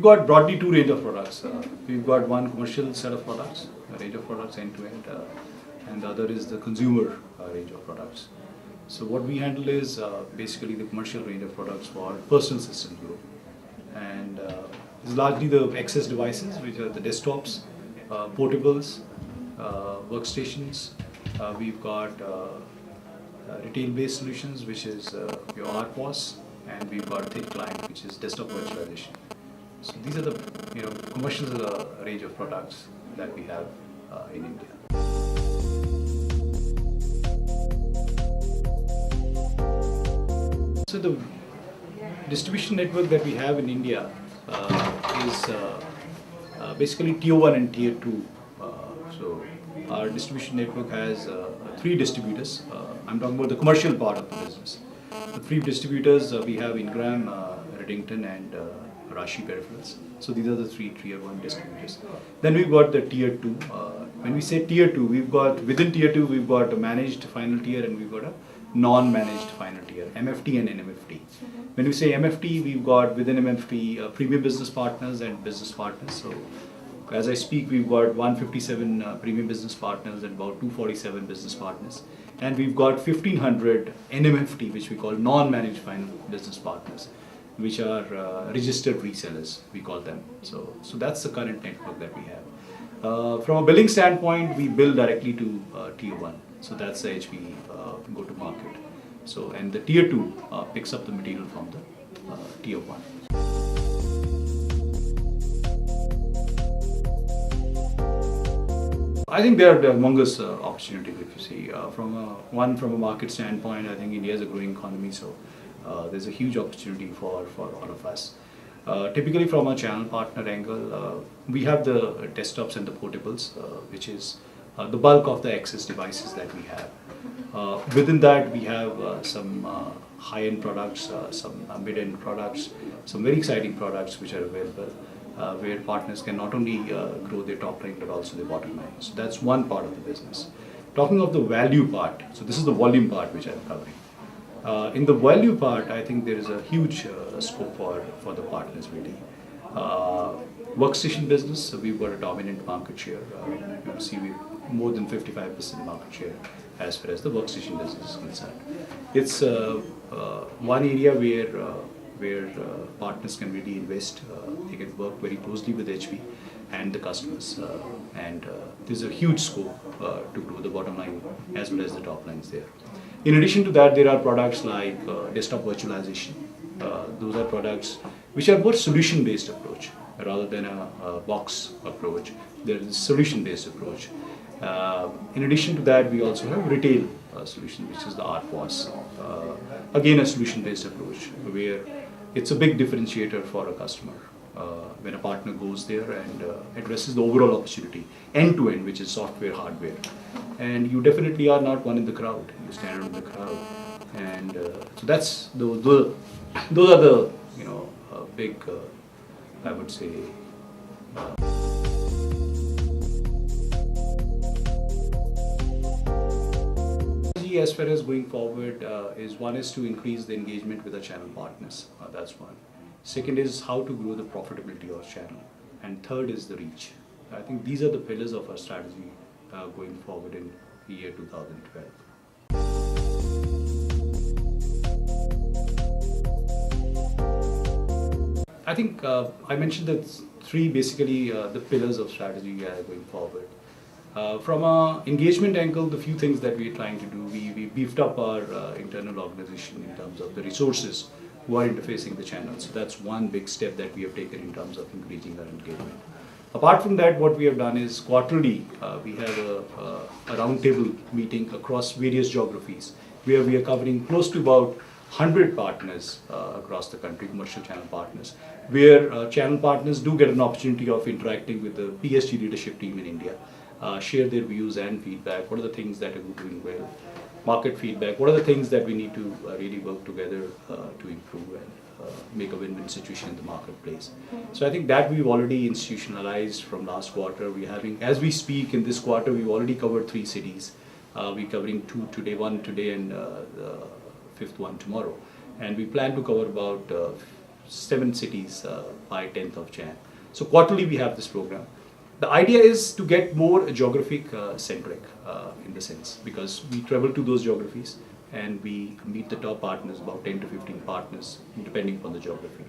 we've got broadly two range of products. We've got one commercial set of products, a range of products end to end, and the other is the consumer range of products. So what we handle is basically the commercial range of products for personal system group, and it's largely the access devices, which are the desktops, portables, workstations. We've got retail-based solutions, which is your RPOS, and we've got thick client, which is desktop virtualization. So these are the commercial range of products that we have in India. So the distribution network that we have in India is basically tier 1 and tier 2. So our distribution network has 3 distributors. I'm talking about the commercial part of the business. The 3 distributors we have Ingram, Redington, and Rashi Peripherals. So these are the 3 tier 1 distributors. Then we've got the tier 2. When we say tier 2, we've got within tier 2 we've got a managed final tier and we've got a non-managed final tier, MFT and NMFT. When we say MFT, we've got within MFT premium business partners and business partners. So as I speak, we've got 157 premium business partners and about 247 business partners. And we've got 1500 NMFT, which we call non-managed final business partners, which are registered resellers, we call them. So that's the current network that we have. From a billing standpoint, we bill directly to tier 1. So that's the HP go to market. So, and the tier 2 picks up the material from the tier 1. I think there are humongous opportunities if you see. From a market standpoint, I think India is a growing economy, so there's a huge opportunity for all of us. Typically from a channel partner angle, we have the desktops and the portables, which is the bulk of the access devices that we have. Within that, we have some high-end products, some mid-end products, some very exciting products which are available, where partners can not only grow their top line but also their bottom line. So that's one part of the business. Talking of the value part, so this is the volume part which I'm covering. In the value part, I think there is a huge scope for the partners really. Workstation business, so we've got a dominant market share. You see we've more than 55% market share as far as the workstation business is concerned. It's one area where partners can really invest. They can work very closely with HP and the customers, and there's a huge scope to grow the bottom line as well as the top lines there. In addition to that, there are products like desktop virtualization. Those are products which are more solution-based approach rather than a box approach. There is a solution-based approach. In addition to that, we also have retail solution, which is the RPOS. Again, a solution-based approach where it's a big differentiator for a customer when a partner goes there and addresses the overall opportunity end-to-end, which is software, hardware. And you definitely are not one in the crowd. You stand out in the crowd, and so that's those are the big I would say. As far as going forward is one is to increase the engagement with the channel partners. That's one. Second is how to grow the profitability of channel, and third is the reach. I think these are the pillars of our strategy going forward in the year 2012. I think I mentioned that 3 basically the pillars of strategy going forward. From an engagement angle, the few things that we are trying to do, we beefed up our internal organization in terms of the resources who are interfacing the channel. So that's one big step that we have taken in terms of increasing our engagement. Apart from that, what we have done is quarterly, we have a roundtable meeting across various geographies where we are covering close to about 100 partners across the country, commercial channel partners, where channel partners do get an opportunity of interacting with the PSG leadership team in India, share their views and feedback. What are the things that are doing well? Market feedback. What are the things that we need to really work together to improve and make a win-win situation in the marketplace? So I think that we've already institutionalized from last quarter. We're having, as we speak, in this quarter, we've already covered 3 cities. We're covering 2 today, 1 today, and the 5th one tomorrow. And we plan to cover about 7 cities by 10th of Jan. So quarterly we have this program. The idea is to get more geographic centric in the sense, because we travel to those geographies and we meet the top partners, about 10 to 15 partners, depending upon the geography.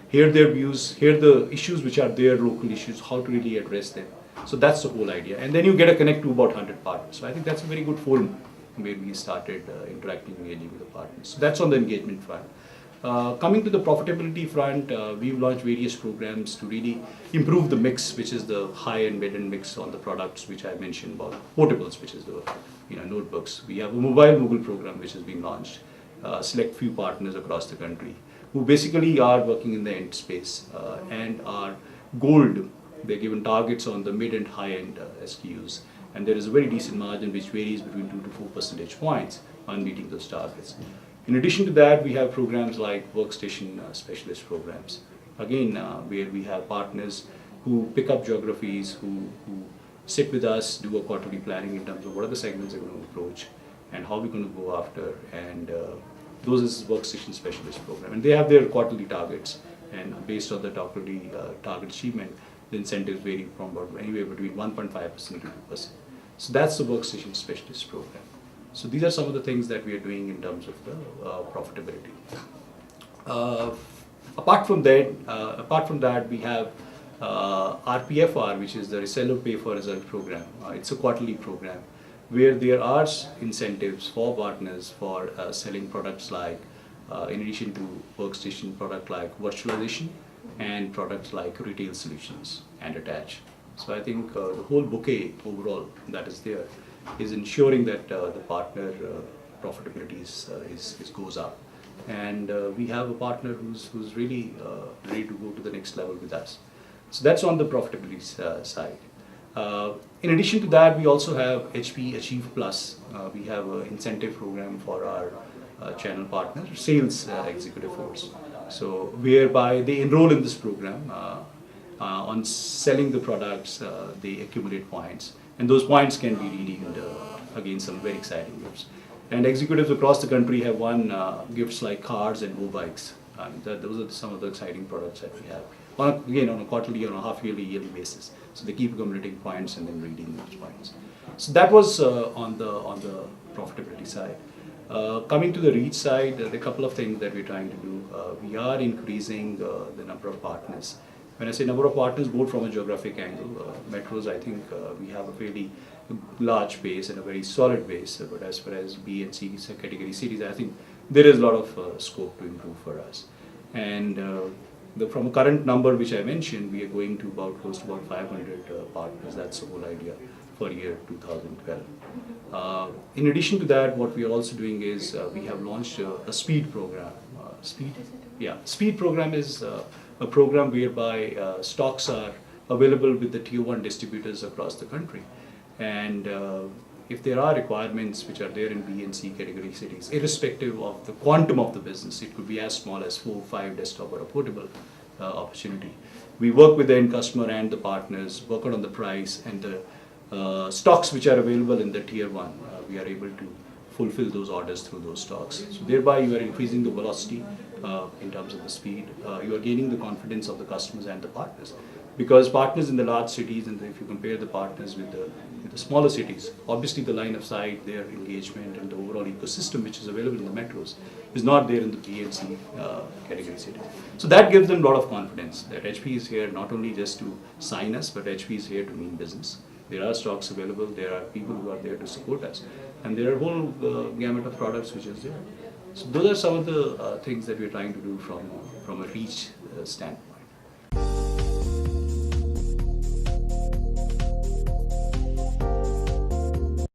Hear their views, hear the issues which are their local issues, how to really address them. So that's the whole idea. And then you get a connect to about 100 partners. So I think that's a very good forum where we started interacting really with the partners. So that's on the engagement front. Coming to the profitability front, we've launched various programs to really improve the mix, which is the high and mid-end mix on the products which I mentioned about portables, which is the notebooks. We have a mobile program which has been launched. Select few partners across the country who basically are working in the end space and are gold. They're given targets on the mid and high end SKUs, and there is a very decent margin which varies between 2 to 4 percentage points on meeting those targets. In addition to that, we have programs like workstation specialist programs. Again, where we have partners who pick up geographies, who sit with us, do a quarterly planning in terms of what are the segments they're going to approach and how we're going to go after. And those is workstation specialist program. And they have their quarterly targets, and based on the quarterly target achievement, the incentives vary from about anywhere between 1.5% to 2%. So that's the workstation specialist program. So these are some of the things that we are doing in terms of the profitability. Apart from that, we have RPFR, which is the Reseller Pay for Result program. It's a quarterly program where there are incentives for partners for selling products like, in addition to workstation, product like virtualization and products like retail solutions and attach. So I think the whole bouquet overall that is there is ensuring that the partner profitability goes up, and we have a partner who's really ready to go to the next level with us. So that's on the profitability side. In addition to that, we also have HP Achieve Plus. We have an incentive program for our channel partner, sales executive force. So whereby they enroll in this program on selling the products, they accumulate points. And those points can be redeemed against some very exciting gifts. And executives across the country have won gifts like cars and go-bikes. Those are some of the exciting products that we have. On a quarterly, on a half-yearly, yearly basis. So they keep accumulating points and then redeeming those points. So that was on the profitability side. Coming to the reach side, there are a couple of things that we're trying to do. We are increasing the number of partners. When I say number of partners, both from a geographic angle, metros, I think we have a fairly large base and a very solid base. But as far as B and C category cities, I think there is a lot of scope to improve for us. And from a current number which I mentioned, we are going to close to about 500 partners. That's the whole idea for year 2012. In addition to that, what we are also doing is we have launched a speed program. Speed program is a program whereby stocks are available with the tier 1 distributors across the country. And if there are requirements which are there in B and C category cities, irrespective of the quantum of the business, it could be as small as 4 or 5 desktop or a portable opportunity. We work with the end customer and the partners, work out on the price and the stocks which are available in the tier 1. We are able to fulfill those orders through those stocks. So thereby you are increasing the velocity in terms of the speed. You are gaining the confidence of the customers and the partners. Because partners in the large cities, and if you compare the partners with the smaller cities, obviously the line of sight, their engagement and the overall ecosystem which is available in the metros is not there in the B and C category cities. So that gives them a lot of confidence that HP is here not only just to sign us, but HP is here to mean business. There are stocks available, there are people who are there to support us, and there are a whole gamut of products which is there. So those are some of the things that we're trying to do from a reach standpoint.